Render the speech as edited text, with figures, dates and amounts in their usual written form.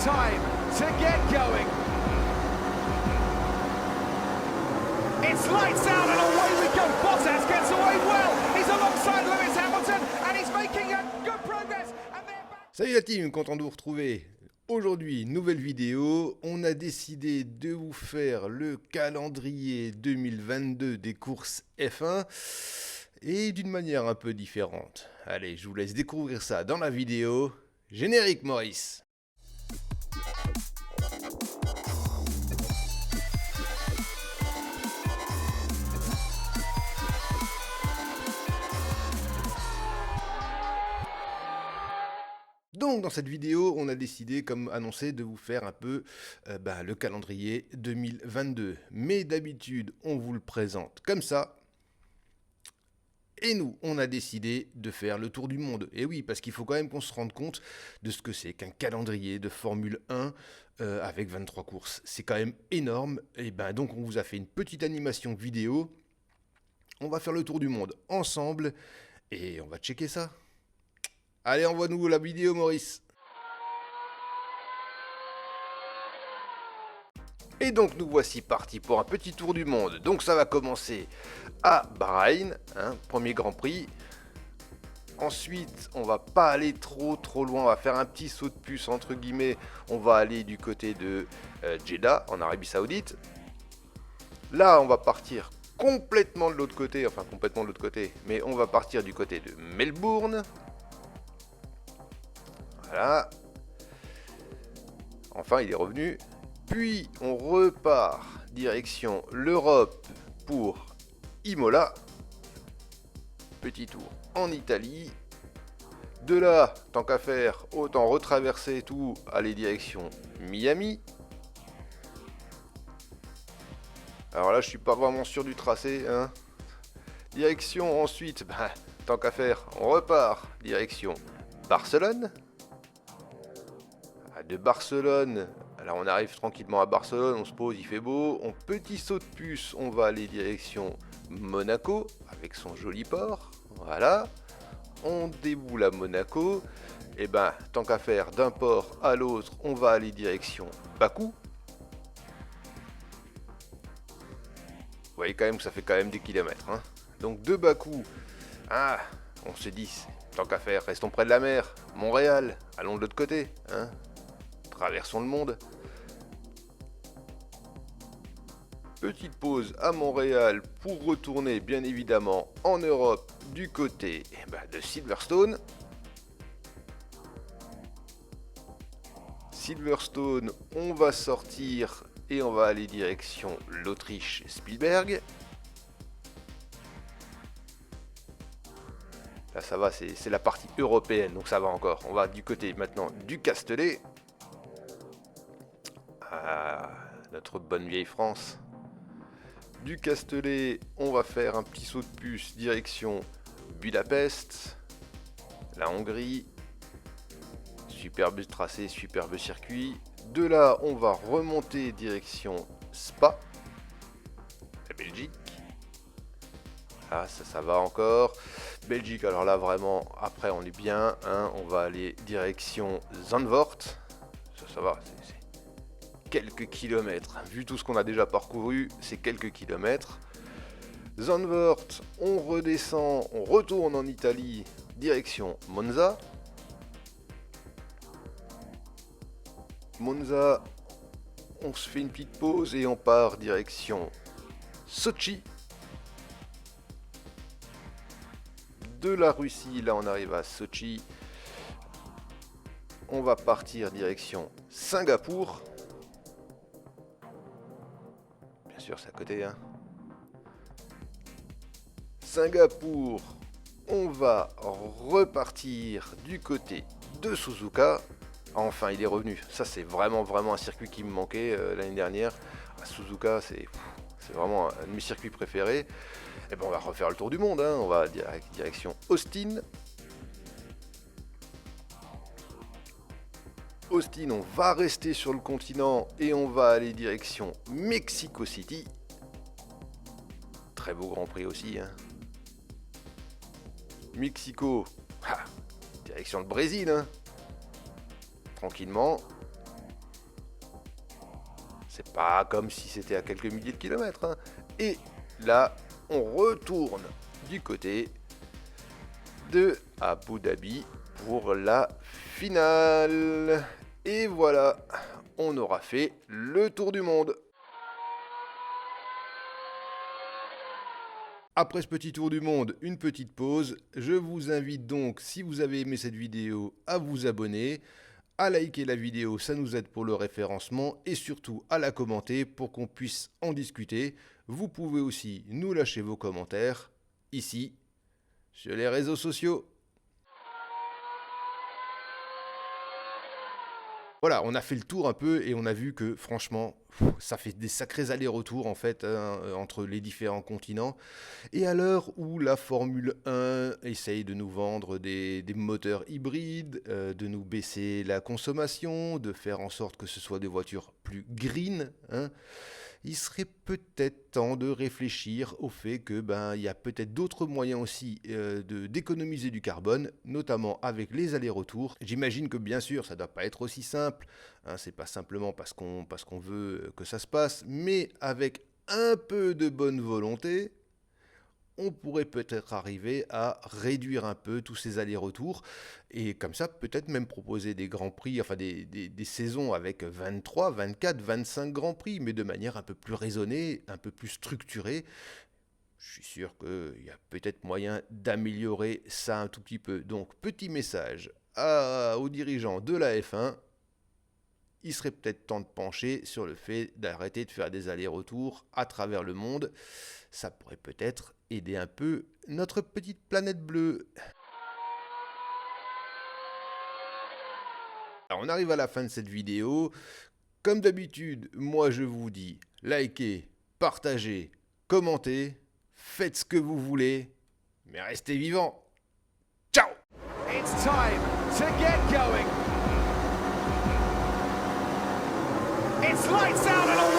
time to get going. It's lights out and away we go. Bottas gets away well. He's alongside Lewis Hamilton and he's making a good progress. And they're back. Salut la team, content de vous retrouver. Aujourd'hui, nouvelle vidéo. On a décidé de vous faire le calendrier 2022 des courses F1 et d'une manière un peu différente. Allez, je vous laisse découvrir ça dans la vidéo. Générique, Maurice. Donc dans cette vidéo, on a décidé, comme annoncé, de vous faire un peu le calendrier 2022. Mais d'habitude, on vous le présente comme ça. Et nous, on a décidé de faire le tour du monde. Et oui, parce qu'il faut quand même qu'on se rende compte de ce que c'est qu'un calendrier de Formule 1 avec 23 courses. C'est quand même énorme. Et donc on vous a fait une petite animation vidéo. On va faire le tour du monde ensemble et on va checker ça. Allez, envoie-nous la vidéo, Maurice. Et donc, nous voici partis pour un petit tour du monde. Donc, ça va commencer à Bahreïn, premier Grand Prix. Ensuite, on va pas aller trop loin. On va faire un petit saut de puce, entre guillemets. On va aller du côté de Jeddah, en Arabie Saoudite. Là, on va partir complètement de l'autre côté. Enfin, complètement de l'autre côté. Mais on va partir du côté de Melbourne. Voilà. Enfin, il est revenu. Puis, on repart direction l'Europe pour Imola. Petit tour en Italie. De là, tant qu'à faire, autant retraverser tout, aller direction Miami. Alors là, je suis pas vraiment sûr du tracé. Direction ensuite, tant qu'à faire, on repart direction Barcelone. De Barcelone, alors on arrive tranquillement à Barcelone, on se pose, il fait beau, on petit saut de puce, on va aller direction Monaco, avec son joli port, voilà, on déboule à Monaco, et tant qu'à faire d'un port à l'autre, on va aller direction Bakou. Vous voyez quand même que ça fait quand même des kilomètres, donc de Bakou, on se dit, tant qu'à faire, restons près de la mer, Montréal, allons de l'autre côté, traversons le monde. Petite pause à Montréal pour retourner bien évidemment en Europe du côté de Silverstone. Silverstone, on va sortir et on va aller direction l'Autriche Spielberg. Là ça va, c'est la partie européenne, donc ça va encore. On va du côté maintenant du Castellet. Notre bonne vieille France. Du Castellet, on va faire un petit saut de puce direction Budapest, la Hongrie. Superbe tracé, superbe circuit. De là, on va remonter direction Spa, la Belgique. Ah, ça va encore. Belgique, alors là vraiment, après on est bien. On va aller direction Zandvoort. Ça va, c'est quelques kilomètres. Vu tout ce qu'on a déjà parcouru, c'est quelques kilomètres. Zandvoort, on redescend, on retourne en Italie, direction Monza. Monza, on se fait une petite pause et on part direction Sochi. De la Russie, là on arrive à Sochi. On va partir direction Singapour. Bien sûr, c'est à côté. Singapour, on va repartir du côté de Suzuka. Enfin, il est revenu. Ça, c'est vraiment un circuit qui me manquait l'année dernière. À Suzuka, c'est vraiment un de mes circuits préférés. Et on va refaire le tour du monde. On va direction Austin. Austin, on va rester sur le continent et on va aller direction Mexico City. Très beau Grand Prix aussi. Mexico, direction le Brésil. Tranquillement. C'est pas comme si c'était à quelques milliers de kilomètres, hein. Et là, on retourne du côté de Abu Dhabi pour la finale. Et voilà, on aura fait le tour du monde. Après ce petit tour du monde, une petite pause. Je vous invite donc, si vous avez aimé cette vidéo, à vous abonner, à liker la vidéo, ça nous aide pour le référencement, et surtout à la commenter pour qu'on puisse en discuter. Vous pouvez aussi nous lâcher vos commentaires ici, sur les réseaux sociaux. Voilà, on a fait le tour un peu et on a vu que franchement, ça fait des sacrés allers-retours en fait entre les différents continents. Et à l'heure où la Formule 1 essaye de nous vendre des moteurs hybrides, de nous baisser la consommation, de faire en sorte que ce soit des voitures plus green, hein, il serait peut-être temps de réfléchir au fait que il y a peut-être d'autres moyens aussi d'économiser du carbone, notamment avec les allers-retours. J'imagine que bien sûr, ça ne doit pas être aussi simple, hein, c'est pas simplement parce qu'on veut que ça se passe, mais avec un peu de bonne volonté, on pourrait peut-être arriver à réduire un peu tous ces allers-retours et comme ça peut-être même proposer des grands prix, enfin des saisons avec 23, 24, 25 grands prix, mais de manière un peu plus raisonnée, un peu plus structurée. Je suis sûr qu'il y a peut-être moyen d'améliorer ça un tout petit peu. Donc petit message aux dirigeants de la F1. Il serait peut-être temps de pencher sur le fait d'arrêter de faire des allers-retours à travers le monde. Ça pourrait peut-être aider un peu notre petite planète bleue. Alors on arrive à la fin de cette vidéo. Comme d'habitude, moi je vous dis, likez, partagez, commentez, faites ce que vous voulez, mais restez vivants. Ciao! It's time to get going. It's lights out and away.